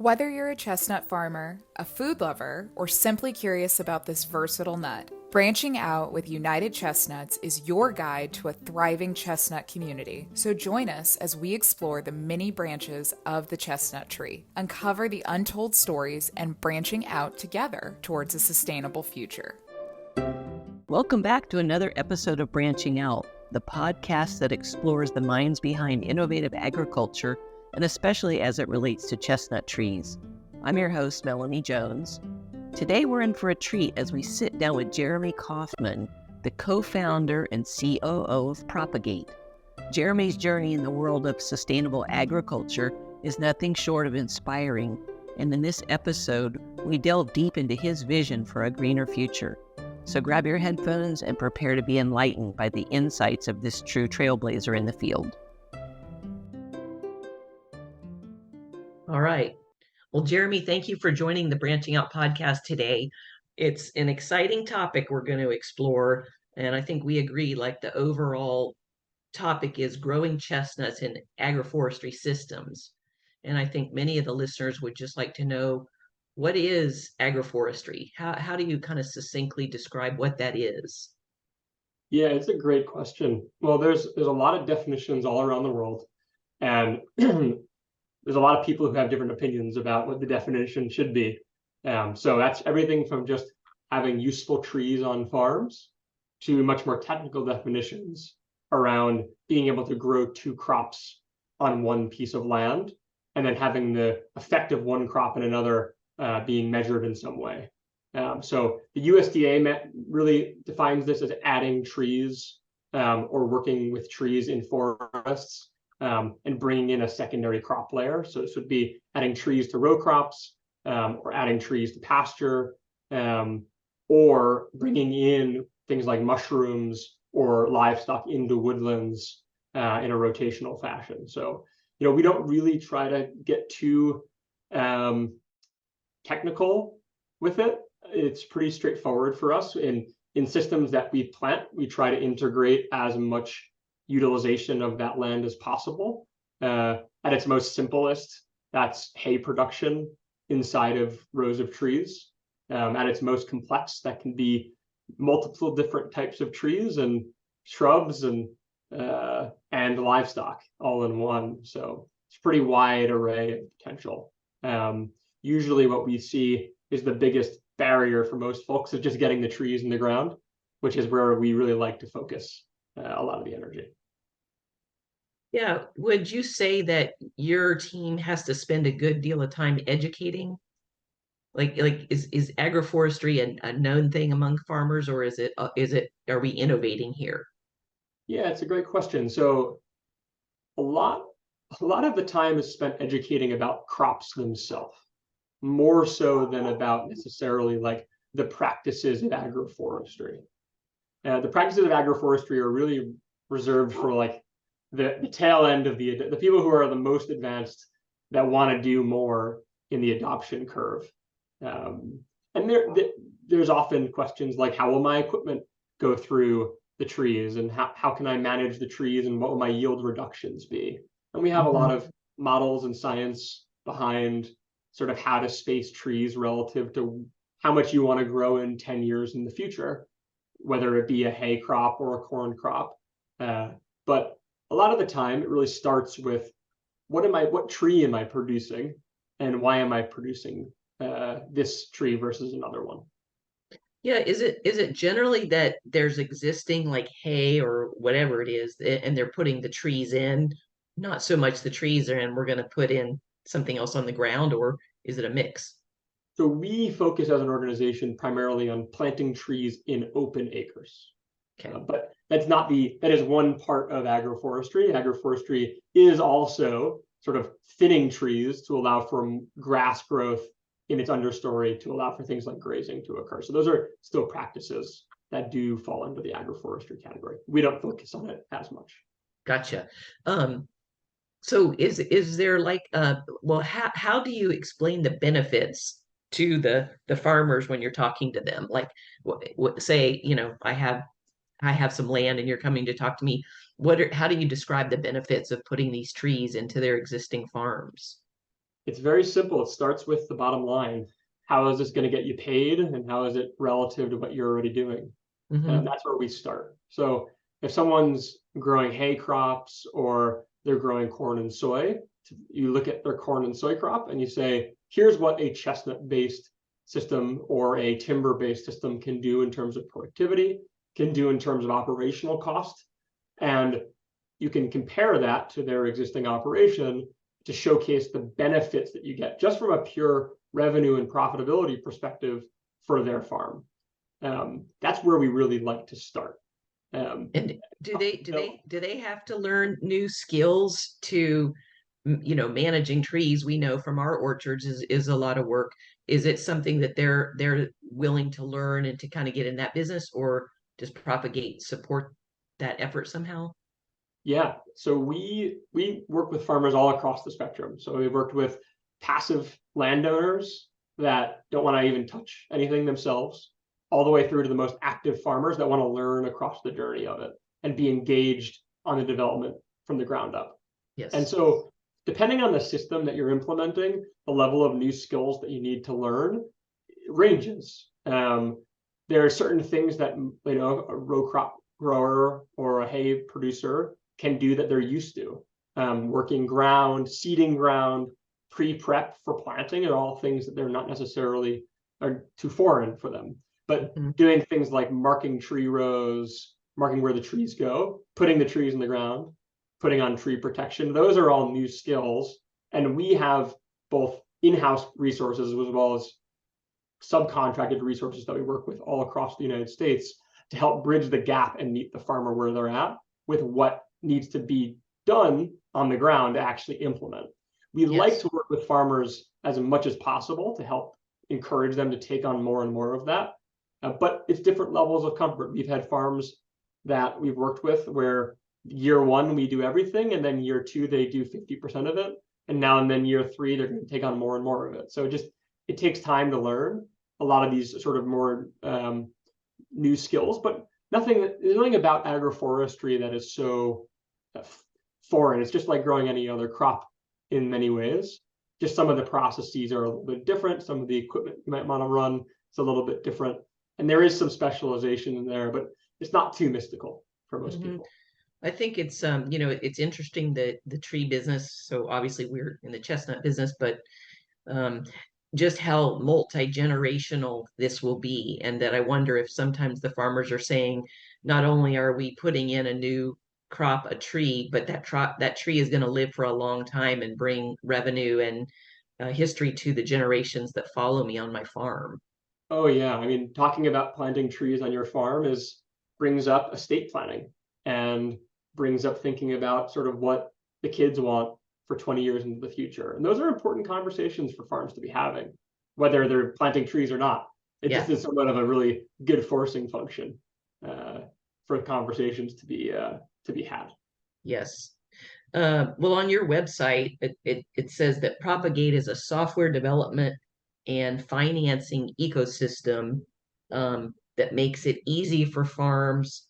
Whether you're a chestnut farmer, a food lover, or simply curious about this versatile nut, branching out with United Chestnuts is your guide to a thriving chestnut community. So join us as we explore the many branches of the chestnut tree, uncover the untold stories, and branching out together towards a sustainable future. Welcome back to another episode of Branching Out, the podcast that explores the minds behind innovative agriculture, and especially as it relates to chestnut trees. I'm your host, Melanie Jones. Today we're in for a treat as we sit down with Jeremy Kaufman, the co-founder and COO of Propagate. Jeremy's journey in the world of sustainable agriculture is nothing short of inspiring, and in this episode, we delve deep into his vision for a greener future. So grab your headphones and prepare to be enlightened by the insights of this true trailblazer in the field. All right. Well, Jeremy, thank you for joining the Branching Out podcast today. It's an exciting topic we're going to explore, and I think we agree, like the overall topic is growing chestnuts in agroforestry systems. And I think many of the listeners would just like to know, what is agroforestry? How do you kind of succinctly describe what that is? Yeah, it's a great question. Well, there's a lot of definitions all around the world, and there's a lot of people who have different opinions about what the definition should be. So that's everything from just having useful trees on farms to much more technical definitions around being able to grow two crops on one piece of land, and then having the effect of one crop and another being measured in some way. So the USDA really defines this as adding trees or working with trees in forests and bringing in a secondary crop layer. So this would be adding trees to row crops or adding trees to pasture or bringing in things like mushrooms or livestock into woodlands in a rotational fashion. So, we don't really try to get too technical with it. It's pretty straightforward for us. In systems that we plant, we try to integrate as much utilization of that land as possible. At its most simplest, that's hay production inside of rows of trees. At its most complex, that can be multiple different types of trees and shrubs and livestock all in one. So it's a pretty wide array of potential. Usually what we see is the biggest barrier for most folks is just getting the trees in the ground, which is where we really like to focus a lot of the energy. Yeah, would you say that your team has to spend a good deal of time educating? Like is agroforestry a known thing among farmers, or are we innovating here? Yeah, it's a great question. So a lot of the time is spent educating about crops themselves, more so than about necessarily like the practices of agroforestry. The practices of agroforestry are really reserved for like the tail end of the people who are the most advanced that want to do more in the adoption curve. And there's often questions like, how will my equipment go through the trees, and how can I manage the trees, and what will my yield reductions be? And we have a lot of models and science behind sort of how to space trees relative to how much you want to grow in 10 years in the future, whether it be a hay crop or a corn crop. But a lot of the time, it really starts with what tree am I producing, and why am I producing this tree versus another one? Yeah, is it generally that there's existing like hay or whatever it is, and they're putting the trees in, not so much the trees are in, we're going to put in something else on the ground, or is it a mix? So we focus as an organization primarily on planting trees in open acres. Okay. But that is one part of agroforestry. Agroforestry is also sort of thinning trees to allow for grass growth in its understory to allow for things like grazing to occur. So those are still practices that do fall under the agroforestry category. We don't focus on it as much. Gotcha. So is there like well, how do you explain the benefits to the farmers when you're talking to them? Like say, I have some land and you're coming to talk to me. How do you describe the benefits of putting these trees into their existing farms? It's very simple. It starts with the bottom line. How is this going to get you paid, and how is it relative to what you're already doing? And that's where we start. So if someone's growing hay crops or they're growing corn and soy, you look at their corn and soy crop and you say, here's what a chestnut-based system or a timber-based system can do in terms of productivity, can do in terms of operational cost. And you can compare that to their existing operation to showcase the benefits that you get just from a pure revenue and profitability perspective for their farm. That's where we really like to start. And do they have to learn new skills to, managing trees? We know from our orchards is a lot of work. Is it something that they're willing to learn and to kind of get in that business, or does Propagate support that effort somehow? Yeah, so we work with farmers all across the spectrum. So we've worked with passive landowners that don't want to even touch anything themselves, all the way through to the most active farmers that want to learn across the journey of it and be engaged on the development from the ground up. And Yes. so depending on the system that you're implementing, the level of new skills that you need to learn ranges. There are certain things that a row crop grower or a hay producer can do that they're used to. Working ground, seeding ground, pre-prep for planting are all things that they're not necessarily are too foreign for them. But doing things like marking tree rows, marking where the trees go, putting the trees in the ground, putting on tree protection, those are all new skills. And we have both in-house resources as well as subcontracted resources that we work with all across the United States to help bridge the gap and meet the farmer where they're at with what needs to be done on the ground to actually implement. We like to work with farmers as much as possible to help encourage them to take on more and more of that. But it's different levels of comfort. We've had farms that we've worked with where year one, we do everything. And then year two, they do 50% of it. And now and then year three, they're going to take on more and more of it. So it takes time to learn a lot of these sort of more new skills, but there's nothing about agroforestry that is so foreign. It's just like growing any other crop in many ways. Just some of the processes are a little bit different. Some of the equipment you might want to run is a little bit different. And there is some specialization in there, but it's not too mystical for most people. I think it's it's interesting that the tree business. So obviously we're in the chestnut business, but just how multi-generational this will be, and that I wonder if sometimes the farmers are saying, not only are we putting in a new crop, a tree, but that tree is going to live for a long time and bring revenue and history to the generations that follow me on my farm. Oh yeah, I mean, talking about planting trees on your farm brings up estate planning and brings up thinking about sort of what the kids want for 20 years into the future. And those are important conversations for farms to be having, whether they're planting trees or not. It just is somewhat of a really good forcing function for conversations to be had. Yes. Well, on your website, it says that Propagate is a software development and financing ecosystem that makes it easy for farms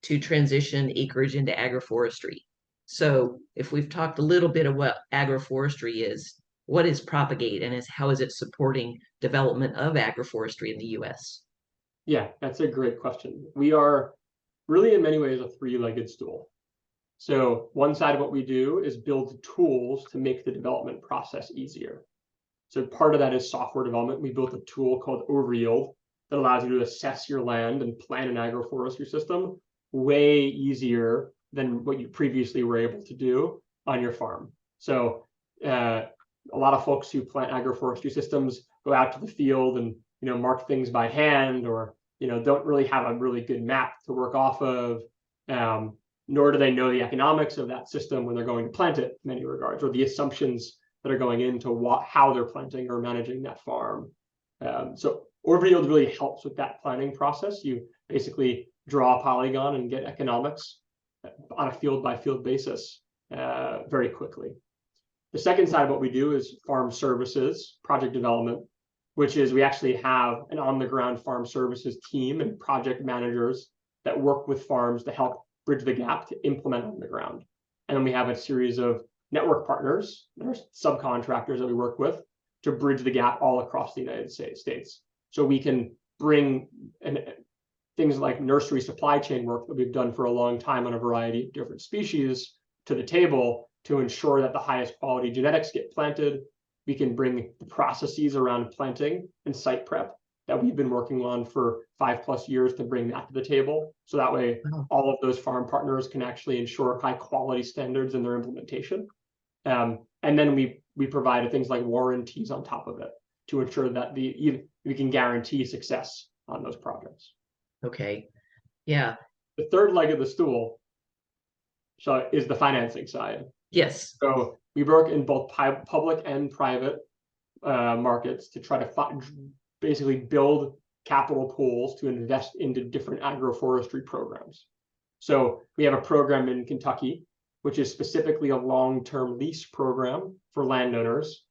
to transition acreage into agroforestry. So if we've talked a little bit of what agroforestry is, what is Propagate, and how is it supporting development of agroforestry in the US? Yeah, that's a great question. We are really in many ways a three-legged stool. So one side of what we do is build tools to make the development process easier. So part of that is software development. We built a tool called Overyield that allows you to assess your land and plan an agroforestry system way easier than what you previously were able to do on your farm. So a lot of folks who plant agroforestry systems go out to the field and mark things by hand, or don't really have a really good map to work off of, nor do they know the economics of that system when they're going to plant it in many regards, or the assumptions that are going into how they're planting or managing that farm. So Overyield really helps with that planning process. You basically draw a polygon and get economics on a field by field basis very quickly. The second side of what we do is farm services, project development, which is we actually have an on-the-ground farm services team and project managers that work with farms to help bridge the gap to implement on the ground. And then we have a series of network partners, there's subcontractors that we work with to bridge the gap all across the United States. So we can bring things like nursery supply chain work that we've done for a long time on a variety of different species to the table to ensure that the highest quality genetics get planted. We can bring the processes around planting and site prep that we've been working on for 5+ years to bring that to the table. So that way, all of those farm partners can actually ensure high quality standards in their implementation. And then we provide things like warranties on top of it to ensure that we can guarantee success on those projects. Okay. Yeah. The third leg of the stool is the financing side. Yes. So we work in both public and private markets to try to basically build capital pools to invest into different agroforestry programs. So we have a program in Kentucky, which is specifically a long-term lease program for landowners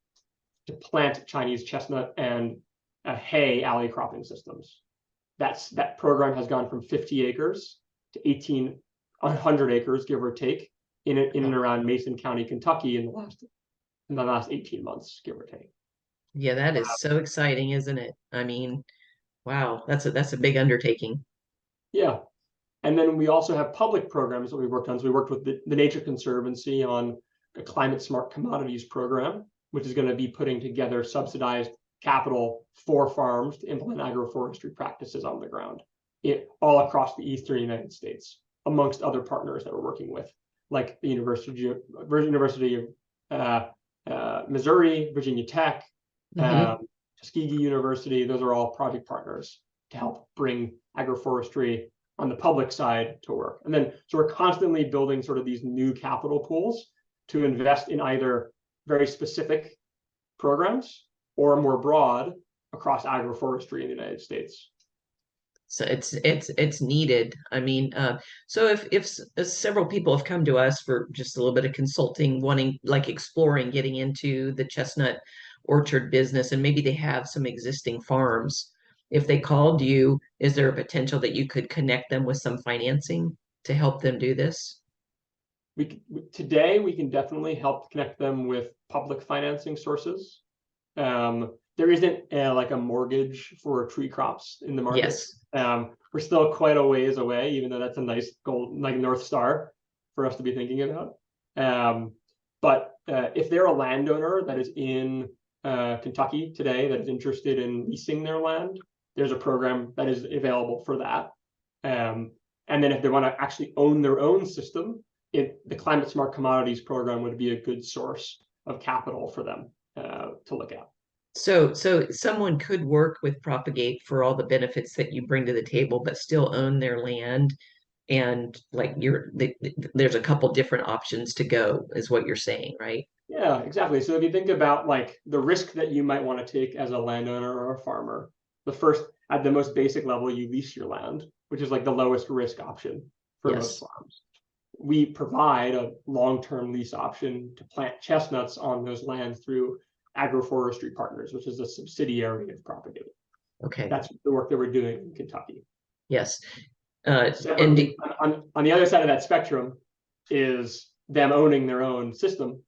to plant Chinese chestnut and hay alley cropping systems. That program has gone from 50 acres to 1,800 acres, give or take, in and around Mason County, Kentucky, in the last 18 months, give or take. Yeah, that is so exciting, isn't it? I mean, wow, that's a big undertaking. Yeah. And then we also have public programs that we worked on. So we worked with the Nature Conservancy on a climate smart commodities program, which is going to be putting together subsidized capital for farms to implement agroforestry practices on the ground all across the eastern United States, amongst other partners that we're working with, like the University of Missouri, Virginia Tech, Tuskegee University. Those are all project partners to help bring agroforestry on the public side to work. And then, so we're constantly building sort of these new capital pools to invest in either very specific programs or more broad across agroforestry in the United States. So it's needed. I mean, so if several people have come to us for just a little bit of consulting, wanting like exploring getting into the chestnut orchard business, and maybe they have some existing farms, if they called you, is there a potential that you could connect them with some financing to help them do this? Today, we can definitely help connect them with public financing sources. There isn't like a mortgage for tree crops in the market. Yes. We're still quite a ways away, even though that's a nice goal, like North Star for us to be thinking about. But if they're a landowner that is in Kentucky today that is interested in leasing their land, there's a program that is available for that. And then if they want to actually own their own system, the Climate Smart Commodities program would be a good source of capital for them to look at. So someone could work with Propagate for all the benefits that you bring to the table, but still own their land, and like there's a couple different options to go, is what you're saying, right? Yeah, exactly. So if you think about like the risk that you might want to take as a landowner or a farmer, at the most basic level, you lease your land, which is like the lowest risk option for most farms. We provide a long-term lease option to plant chestnuts on those lands through Agroforestry Partners, which is a subsidiary of Propagate. Okay. That's the work that we're doing in Kentucky. Yes. And on the other side of that spectrum is them owning their own system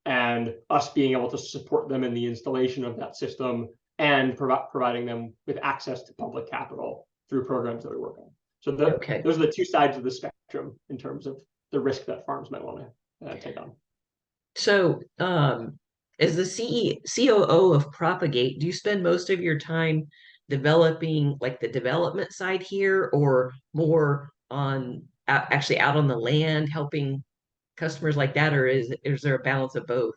and us being able to support them in the installation of that system and providing them with access to public capital through programs that we work on. So those are the two sides of the spectrum in terms of the risk that farms might want to take on. So, as the COO of Propagate, do you spend most of your time developing like the development side here, or more on actually out on the land helping customers like that, or is there a balance of both?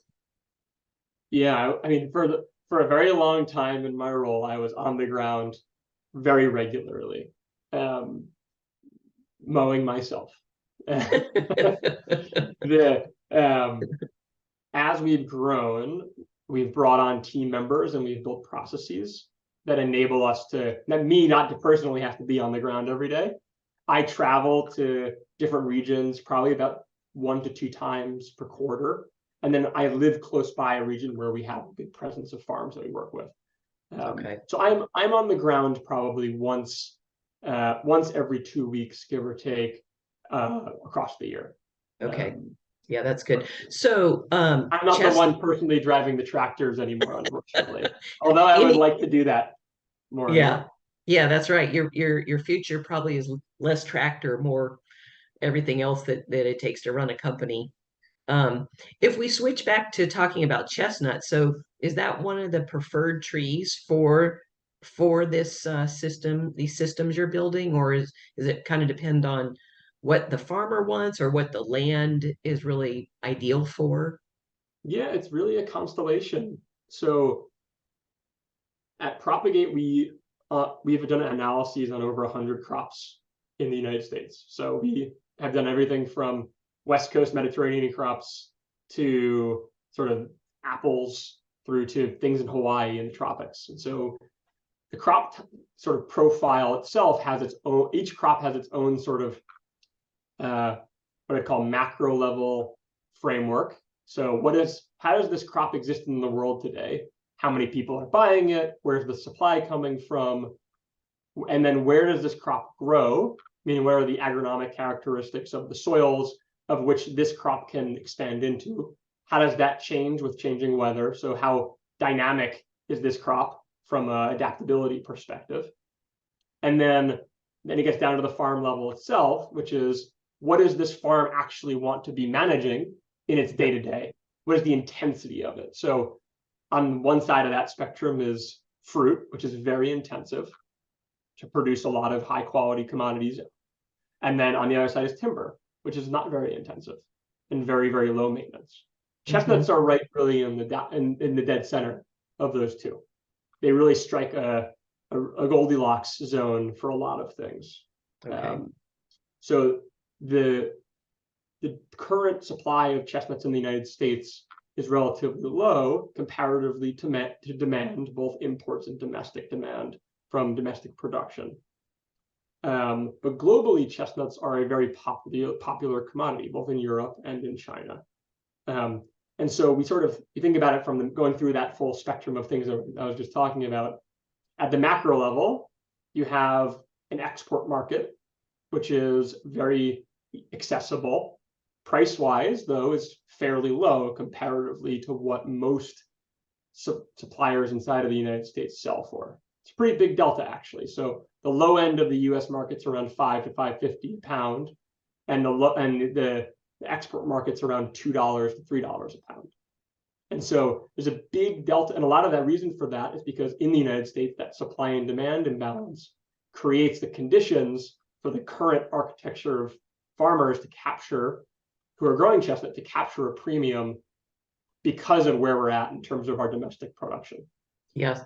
Yeah, I mean, for a very long time in my role, I was on the ground very regularly, mowing myself. As we've grown, we've brought on team members and we've built processes that enable us not to personally have to be on the ground every day. I travel to different regions probably about 1 to 2 times per quarter. And then I live close by a region where we have a big presence of farms that we work with. So I'm on the ground probably once every 2 weeks, give or take, across the year. Yeah, that's good. So, I'm not the chest one personally driving the tractors anymore, unfortunately. Although I would any like to do that more and yeah. more. Yeah, that's right. Your future probably is less tractor, more everything else that it takes to run a company. If we switch back to talking about chestnut, so is that one of the preferred trees for this system, these systems you're building, or is it kind of depend on what the farmer wants or what the land is really ideal for? Yeah, it's really a constellation. So at Propagate, we've done analyses on over 100 crops in the United States. So we have done everything from West Coast Mediterranean crops to sort of apples through to things in Hawaii and the tropics. And so the crop sort of profile itself has its own, each crop has its own sort of what I call macro level framework. So how does this crop exist in the world today? How many people are buying it? Where's the supply coming from? And then where does this crop grow? Meaning, where are the agronomic characteristics of the soils of which this crop can expand into? How does that change with changing weather? So how dynamic is this crop from an adaptability perspective? And then it gets down to the farm level itself, which is what does this farm actually want to be managing in its day to day? What is the intensity of it? So on one side of that spectrum is fruit, which is very intensive to produce a lot of high quality commodities. And then on the other side is timber, which is not very intensive and very, very low maintenance. Hmm. Chestnuts are right really in the dead center of those two. They really strike a Goldilocks zone for a lot of things. Okay. Um, so the the current supply of chestnuts in the United States is relatively low comparatively to demand, both imports and domestic demand from domestic production. But globally, chestnuts are a very popular commodity, both in Europe and in China. Um, and so you think about it from going through that full spectrum of things that I was just talking about. At the macro level, you have an export market, which is very accessible. Price wise, though, is fairly low comparatively to what most suppliers inside of the United States sell for. It's a pretty big delta, actually. So the low end of the US market's around 5 to 5.50 a pound, and the export market's around $2 to $3 a pound. And so there's a big delta. And a lot of that reason for that is because in the United States, that supply and demand imbalance creates the conditions for the current architecture of farmers who are growing chestnut to capture a premium because of where we're at in terms of our domestic production. Yes.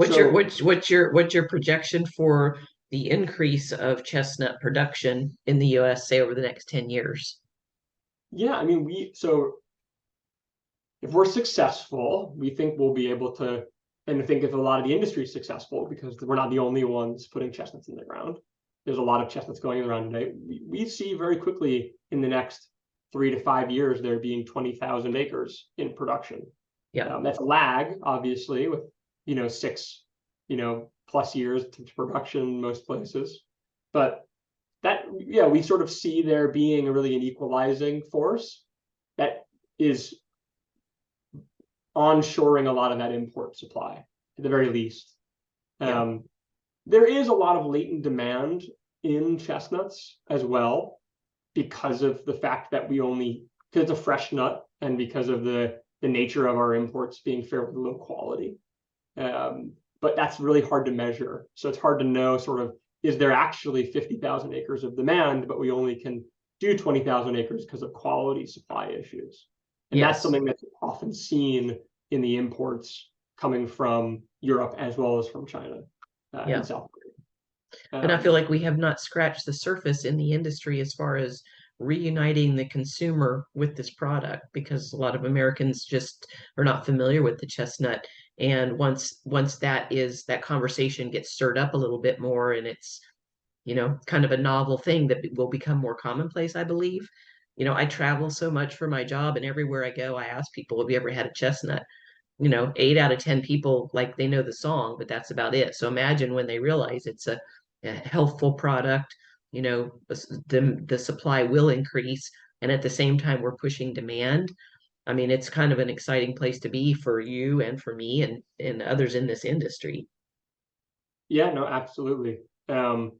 So What's your projection for the increase of chestnut production in the US, say over the next 10 years? yeah, I mean, if we're successful, we think we'll be able to, and I think if a lot of the industry is successful, because we're not the only ones putting chestnuts in the ground. There's a lot of chestnuts going around today. We see very quickly in the next 3 to 5 years there being 20,000 acres in production. Yeah. That's a lag, obviously, with 6 plus years to production in most places, but we sort of see there being really an equalizing force that is onshoring a lot of that import supply at the very least. Yeah. There is a lot of latent demand in chestnuts as well because of the fact that because it's a fresh nut and because of the nature of our imports being fairly low quality. But that's really hard to measure. So it's hard to know sort of, is there actually 50,000 acres of demand, but we only can do 20,000 acres because of quality supply issues. And that's Yes. something that's often seen in the imports coming from Europe as well as from China and Yeah. South Korea. And I feel like we have not scratched the surface in the industry as far as reuniting the consumer with this product because a lot of Americans just are not familiar with the chestnut. And once that conversation gets stirred up a little bit more and it's, kind of a novel thing that will become more commonplace, I believe. I travel so much for my job and everywhere I go, I ask people, have you ever had a chestnut? 8 out of 10 people like they know the song, but that's about it. So imagine when they realize it's a healthful product, the supply will increase. and at the same time we're pushing demand. I mean, it's kind of an exciting place to be for you and for me and others in this industry. Yeah, no, absolutely. Um,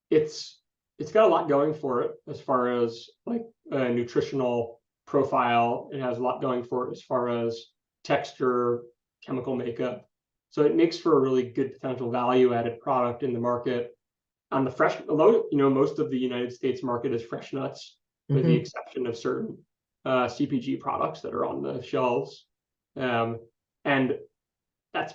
it's it's got a lot going for it as far as like a nutritional profile. It has a lot going for it as far as texture, chemical makeup. So it makes for a really good potential value added product in the market. On the fresh, although most of the United States market is fresh nuts, with the Hmm. exception of certain CPG products that are on the shelves, um, and that's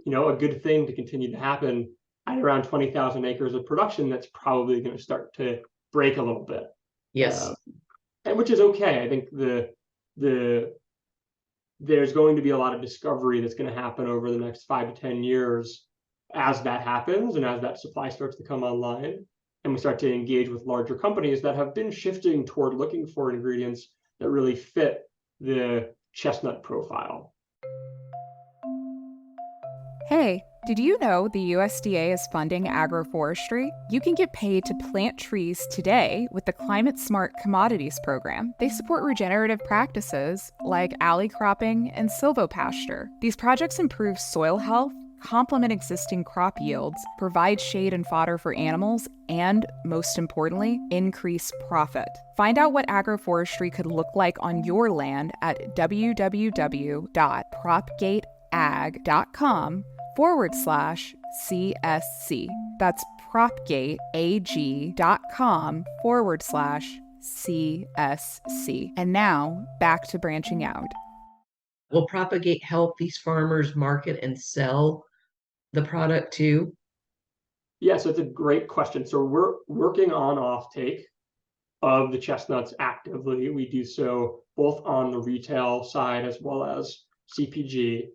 a good thing to continue to happen at around 20,000 acres of production. That's probably going to start to break a little bit, uh, Yes. and which is okay. I think the there's going to be a lot of discovery that's going to happen over the next 5 to 10 years as that happens and as that supply starts to come online. And we start to engage with larger companies that have been shifting toward looking for ingredients that really fit the chestnut profile. Hey, did you know the USDA is funding agroforestry? You can get paid to plant trees today with the Climate Smart Commodities Program. They support regenerative practices like alley cropping and silvopasture. These projects improve soil health, complement existing crop yields, provide shade and fodder for animals, and, most importantly, increase profit. Find out what agroforestry could look like on your land at www.propagateag.com/CSC. That's propagateag.com/CSC. And now back to branching out. Will Propagate help these farmers market and sell the product too? Yeah, so it's a great question. So we're working on offtake of the chestnuts actively. We do so both on the retail side as well as CPG.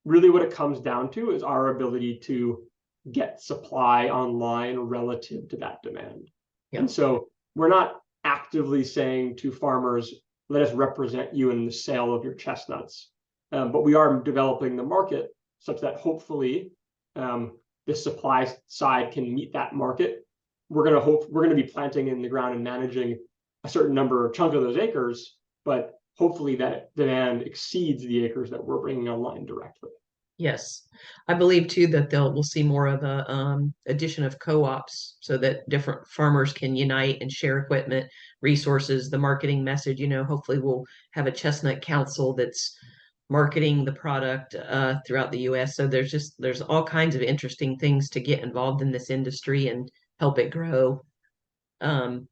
Really, what it comes down to is our ability to get supply online relative to that demand. Yeah. And so we're not actively saying to farmers, let us represent you in the sale of your chestnuts. But we are developing the market such that hopefully the supply side can meet that market. We're going to be planting in the ground and managing a certain chunk of those acres, but hopefully that demand exceeds the acres that we're bringing online directly. Yes, I believe too that we'll see more of a addition of co-ops so that different farmers can unite and share equipment, resources, the marketing message. Hopefully we'll have a chestnut council that's marketing the product throughout the U.S. So there's all kinds of interesting things to get involved in this industry and help it grow. Um,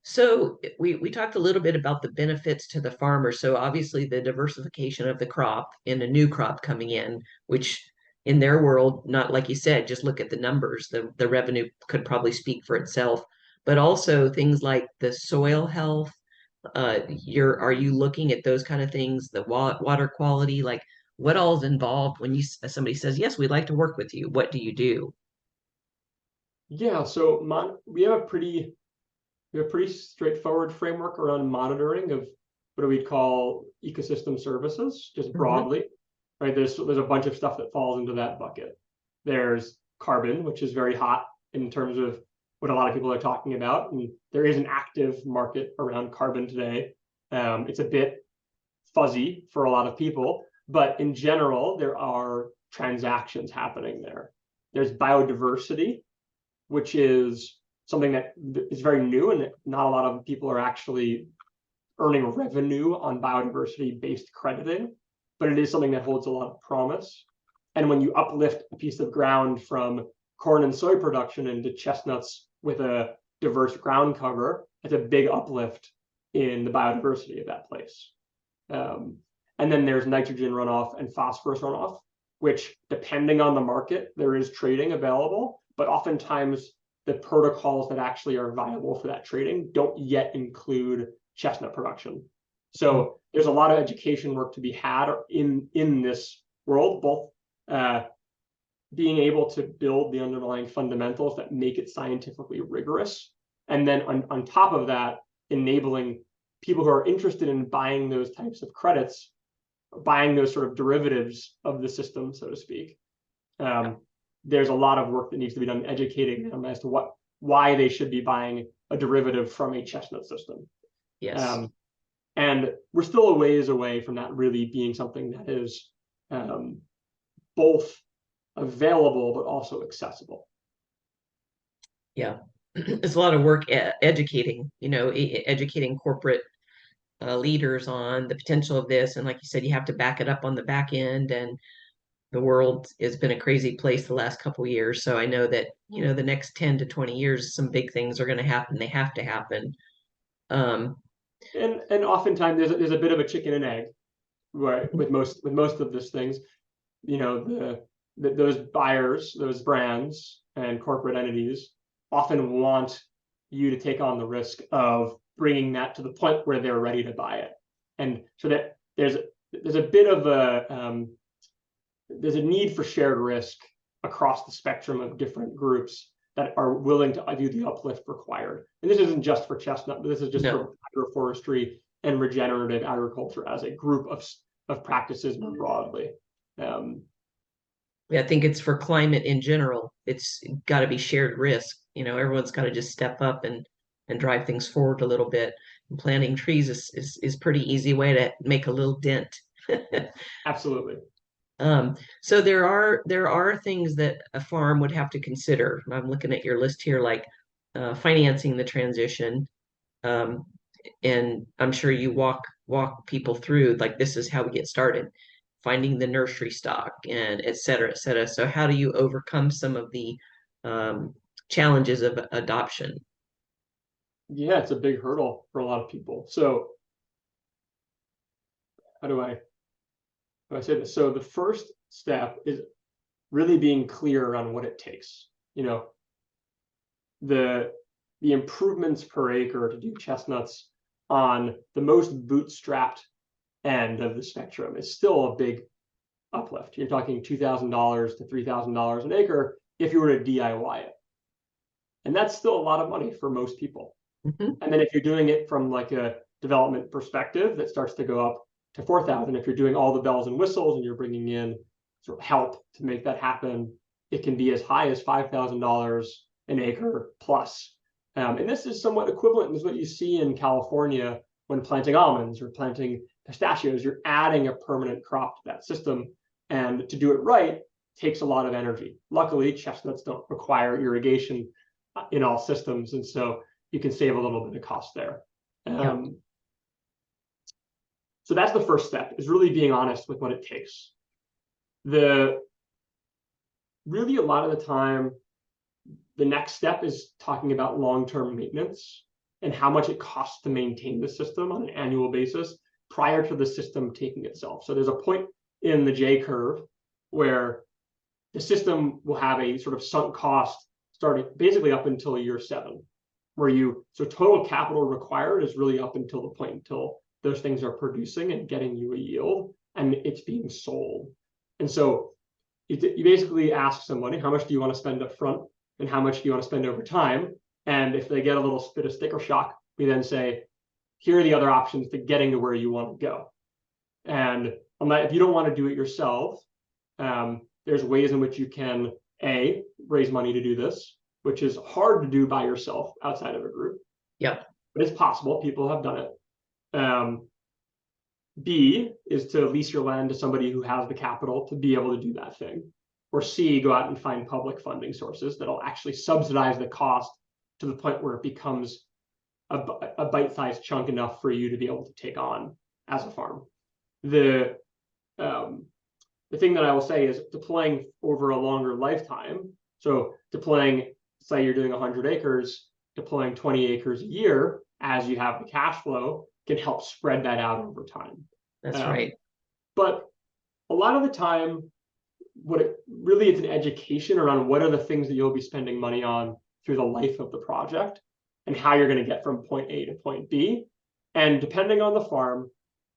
so we talked a little bit about the benefits to the farmer. So obviously the diversification of the crop and a new crop coming in, which in their world, not like you said, just look at the numbers. The revenue could probably speak for itself, but also things like the soil health. Are you looking at those kind of things, the water quality, like what all is involved when somebody says, yes, we'd like to work with you. What do you do? Yeah, so we have a pretty straightforward framework around monitoring of what do we call ecosystem services, just Mhm. broadly, right? There's a bunch of stuff that falls into that bucket. There's carbon, which is very hot in terms of what a lot of people are talking about, and there is an active market around carbon today. It's a bit fuzzy for a lot of people, but in general, there are transactions happening there. There's biodiversity, which is something that is very new and that not a lot of people are actually earning revenue on biodiversity based crediting, but it is something that holds a lot of promise. And when you uplift a piece of ground from corn and soy production into chestnuts with a diverse ground cover, it's a big uplift in the biodiversity of that place. Um, and then there's nitrogen runoff and phosphorus runoff, which, depending on the market, there is trading available, but oftentimes the protocols that actually are viable for that trading don't yet include chestnut production. So there's a lot of education work to be had in this world, both being able to build the underlying fundamentals that make it scientifically rigorous, and then on top of that, enabling people who are interested in buying those types of credits, buying those sort of derivatives of the system, so to speak. There's a lot of work that needs to be done educating them as to why they should be buying a derivative from a chestnut system. Yes. And we're still a ways away from that really being something that is both available but also accessible. Yeah. It's a lot of work educating, educating corporate leaders on the potential of this. And like you said, you have to back it up on the back end. And the world has been a crazy place the last couple of years. So I know that, the next 10 to 20 years, some big things are going to happen. They have to happen. And oftentimes there's a bit of a chicken and egg, right? With most of these things, those buyers, those brands and corporate entities often want you to take on the risk of bringing that to the point where they're ready to buy it. And so that there's a bit of there's a need for shared risk across the spectrum of different groups that are willing to do the uplift required. And this isn't just for chestnut, but this is just for agroforestry and regenerative agriculture as a group of practices more broadly. I think it's for climate in general. It's got to be shared risk. Everyone's got to just step up and drive things forward a little bit. And planting trees is pretty easy way to make a little dent. Absolutely. So there are things that a farm would have to consider. I'm looking at your list here, like financing the transition. And I'm sure you walk people through, like, this is how we get started, finding the nursery stock and et cetera, et cetera. So how do you overcome some of the challenges of adoption? Yeah, it's a big hurdle for a lot of people. So how do I say this? So the first step is really being clear around what it takes. The improvements per acre to do chestnuts on the most bootstrapped end of the spectrum is still a big uplift. You're talking $2,000 to $3,000 an acre if you were to DIY it. And that's still a lot of money for most people. Mm-hmm. And then if you're doing it from like a development perspective, that starts to go up to 4,000. If you're doing all the bells and whistles and you're bringing in sort of help to make that happen, it can be as high as $5,000 an acre plus. And this is somewhat equivalent with what you see in California when planting almonds or planting pistachios. You're adding a permanent crop to that system. And to do it right takes a lot of energy. Luckily, chestnuts don't require irrigation in all systems. And so you can save a little bit of cost there. So that's the first step, is really being honest with what it takes. Really, a lot of the time, the next step is talking about long-term maintenance and how much it costs to maintain the system on an annual basis prior to the system taking itself. So there's a point in the J curve where the system will have a sort of sunk cost starting basically up until year 7, so total capital required is really up until the point until those things are producing and getting you a yield and it's being sold. And so you basically ask somebody, how much do you want to spend up front and how much do you want to spend over time? And if they get a little bit of sticker shock, we then say, here are the other options to getting to where you want to go. And if you don't want to do it yourself, there's ways in which you can raise money to do this, which is hard to do by yourself outside of a group. Yep. But it's possible. People have done it. B is to lease your land to somebody who has the capital to be able to do that thing. Or C, go out and find public funding sources that'll actually subsidize the cost to the point where it becomes a bite-sized chunk enough for you to be able to take on as a farm. The thing that I will say is deploying over a longer lifetime. So deploying, say you're doing 100 acres, deploying 20 acres a year as you have the cash flow can help spread that out over time. That's right. But a lot of the time, it's an education around what are the things that you'll be spending money on through the life of the project and how you're going to get from point A to point B. And depending on the farm,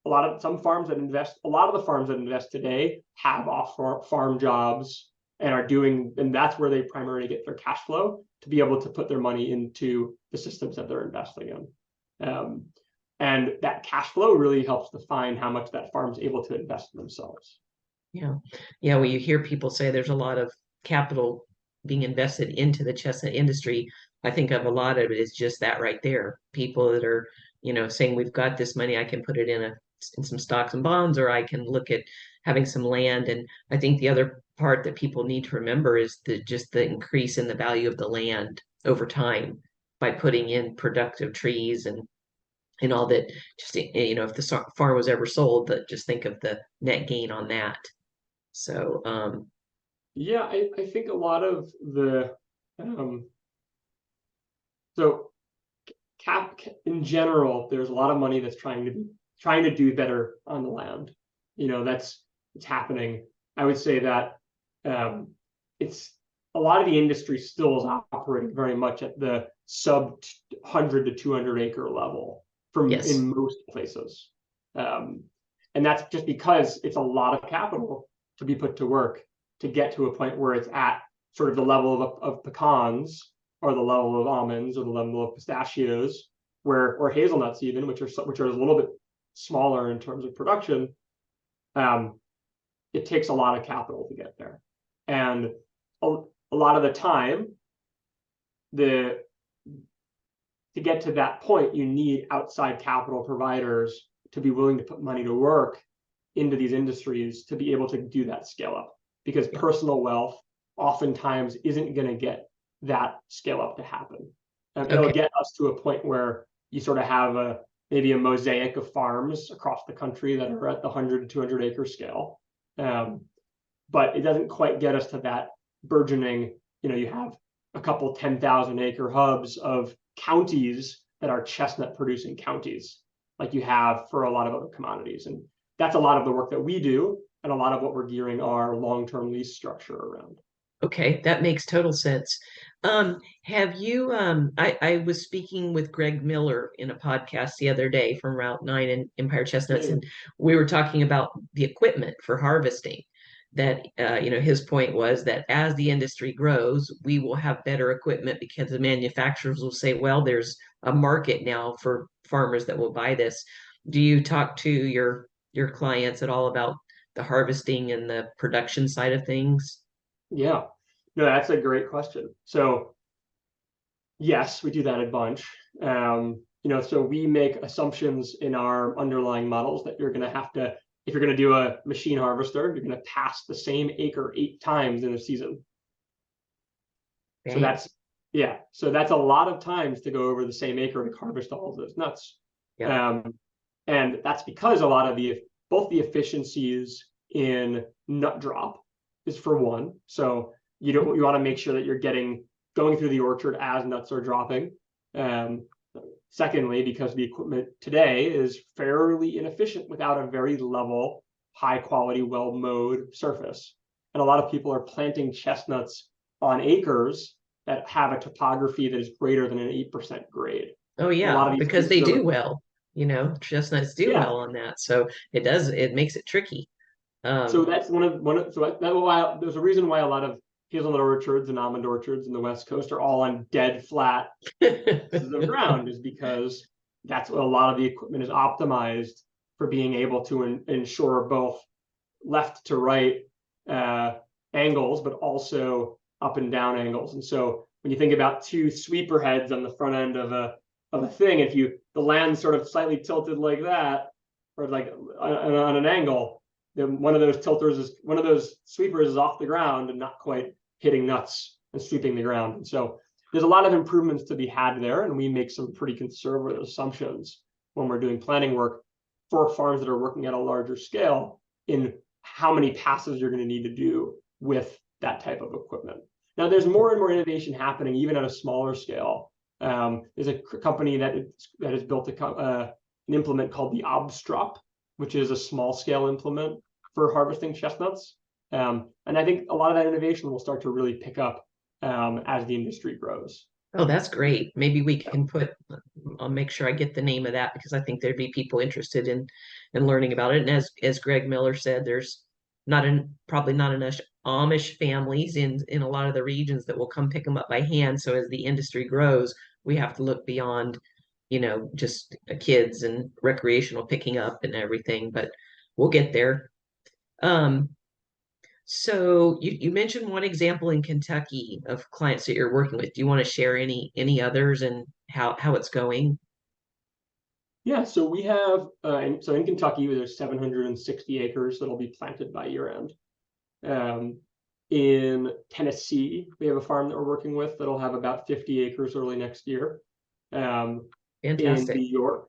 a lot of the farms that invest today have off-farm jobs and that's where they primarily get their cash flow to be able to put their money into the systems that they're investing in. And that cash flow really helps define how much that farm's able to invest in themselves. Yeah. Well, you hear people say there's a lot of capital being invested into the chestnut industry. I think of a lot of it is just that right there. People that are, saying we've got this money, I can put it in some stocks and bonds, or I can look at having some land. And I think the other part that people need to remember is the increase in the value of the land over time by putting in productive trees and all that. Just, if the farm was ever sold, that just think of the net gain on that. So, Yeah, I think a lot of the um, so cap in general, there's a lot of money that's trying to do better on the land. That's it's happening. I would say that it's a lot of the industry still is operating very much at the sub 100 to 200 acre level from yes. in most places. And that's just because it's a lot of capital to be put to work to get to a point where it's at sort of the level of pecans or the level of almonds or the level of pistachios, or hazelnuts even, which are a little bit smaller in terms of production. It takes a lot of capital to get there, and a lot of the time, to get to that point, you need outside capital providers to be willing to put money to work into these industries to be able to do that scale up, because personal wealth oftentimes isn't going to get that scale up to happen. It'll get us to a point where you sort of have maybe a mosaic of farms across the country that are at the 100 to 200 acre scale. But it doesn't quite get us to that burgeoning, you have a couple 10,000 acre hubs of counties that are chestnut producing counties, like you have for a lot of other commodities. And that's a lot of the work that we do, and a lot of what we're gearing our long-term lease structure around. Okay, that makes total sense. Have you, I was speaking with Greg Miller in a podcast the other day from Route 9 and Empire Chestnuts, and we were talking about the equipment for harvesting. That, his point was that as the industry grows, we will have better equipment because the manufacturers will say, well, there's a market now for farmers that will buy this. Do you talk to your clients at all about the harvesting and the production side of things? Yeah, no, that's a great question. So yes, we do that a bunch. So we make assumptions in our underlying models that you're going to have to, if you're going to do a machine harvester, you're going to pass the same acre 8 times in a season. Right. So that's a lot of times to go over the same acre to harvest all of those nuts. Yeah. And that's because a lot of both the efficiencies in nut drop is for one. So you want to make sure that you're going through the orchard as nuts are dropping. Secondly, because the equipment today is fairly inefficient without a very level, high quality, well mowed surface. And a lot of people are planting chestnuts on acres that have a topography that is greater than an 8% grade. Oh yeah, because they do well. Chestnuts do Yeah. well on that. So it makes it tricky. So that's why there's a reason why a lot of hazelnut orchards and almond orchards in the West Coast are all on dead flat pieces of ground, is because that's what a lot of the equipment is optimized for, being able to ensure both left to right angles, but also up and down angles. And so when you think about 2 sweeper heads on the front end of a thing, if the land's sort of slightly tilted like that, or like on an angle, then one of those sweepers is off the ground and not quite hitting nuts and sweeping the ground. And so there's a lot of improvements to be had there, and we make some pretty conservative assumptions when we're doing planning work for farms that are working at a larger scale in how many passes you're going to need to do with that type of equipment. Now, there's more and more innovation happening even at a smaller scale. There's a company that has built an implement called the Obstrop, which is a small scale implement for harvesting chestnuts. And I think a lot of that innovation will start to really pick up as the industry grows. Oh, that's great. Maybe we can I'll make sure I get the name of that, because I think there'd be people interested in learning about it. And as Greg Miller said, there's probably not enough Amish families in a lot of the regions that will come pick them up by hand. So as the industry grows, we have to look beyond, just kids and recreational picking up and everything, but we'll get there. So you mentioned one example in Kentucky of clients that you're working with. Do you want to share any others and how it's going? Yeah, so we have, in Kentucky, there's 760 acres that'll be planted by year end. In Tennessee, we have a farm that we're working with that'll have about 50 acres early next year. In Fantastic. New York,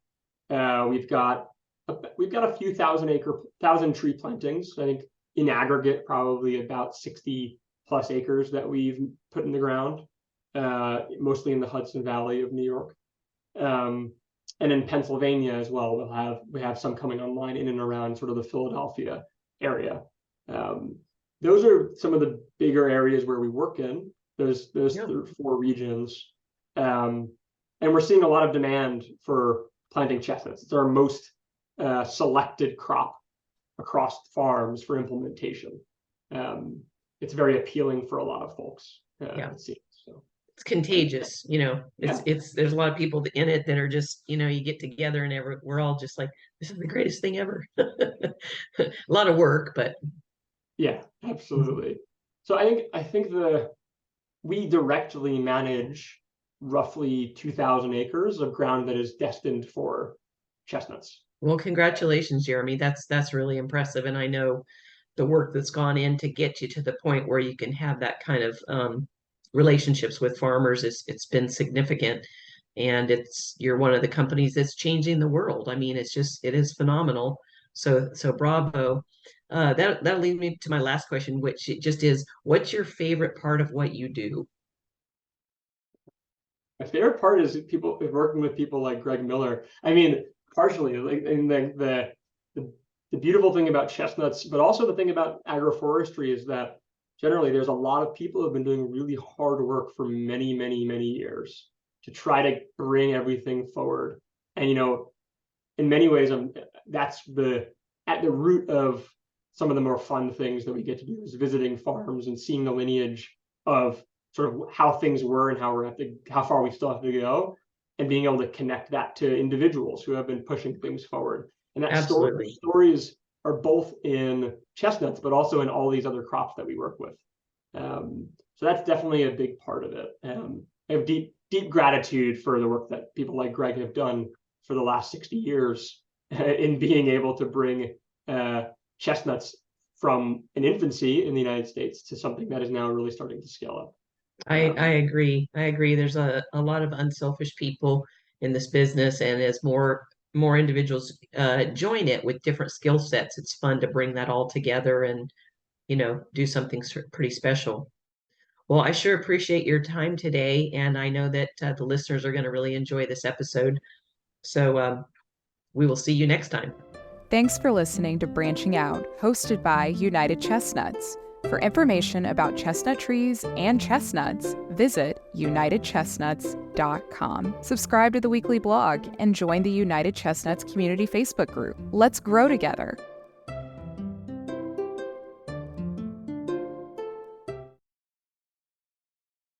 we've got a few thousand tree plantings. I think in aggregate, probably about 60 plus acres that we've put in the ground, mostly in the Hudson Valley of New York. And in Pennsylvania as well, we have some coming online in and around sort of the Philadelphia area. Those are some of the bigger areas where we work in those Yeah. 4 regions. And we're seeing a lot of demand for planting chestnuts. It's our most selected crop across farms for implementation. It's very appealing for a lot of folks. Yeah. It seems so. It's contagious, Yeah, it's there's a lot of people in it that are just, you get together and we're all just like, this is the greatest thing ever. A lot of work, but yeah, absolutely. So I think we directly manage roughly 2,000 acres of ground that is destined for chestnuts. well, congratulations, Jeremy. That's really impressive. And I know the work that's gone in to get you to the point where you can have that kind of relationships with farmers. It's been significant. And you're one of the companies that's changing the world. I mean, it is phenomenal. So bravo. That'll lead me to my last question, which it just is, what's your favorite part of what you do? My favorite part is working with people like Greg Miller. I mean, partially, like, and the beautiful thing about chestnuts, but also the thing about agroforestry is that generally there's a lot of people who have been doing really hard work for many, many, many years to try to bring everything forward. And in many ways, that's at the root of some of the more fun things that we get to do is visiting farms and seeing the lineage of sort of how things were and how far we still have to go, and being able to connect that to individuals who have been pushing things forward. And Absolutely. stories are both in chestnuts, but also in all these other crops that we work with. So that's definitely a big part of it. I have deep gratitude for the work that people like Greg have done for the last 60 years in being able to bring chestnuts from an infancy in the United States to something that is now really starting to scale up. I agree. I agree. There's a lot of unselfish people in this business, and as more individuals join it with different skill sets, it's fun to bring that all together and do something pretty special. Well, I sure appreciate your time today, and I know that the listeners are going to really enjoy this episode. So we will see you next time. Thanks for listening to Branching Out, hosted by United Chestnuts. For information about chestnut trees and chestnuts, visit unitedchestnuts.com. Subscribe to the weekly blog and join the United Chestnuts community Facebook group. Let's grow together.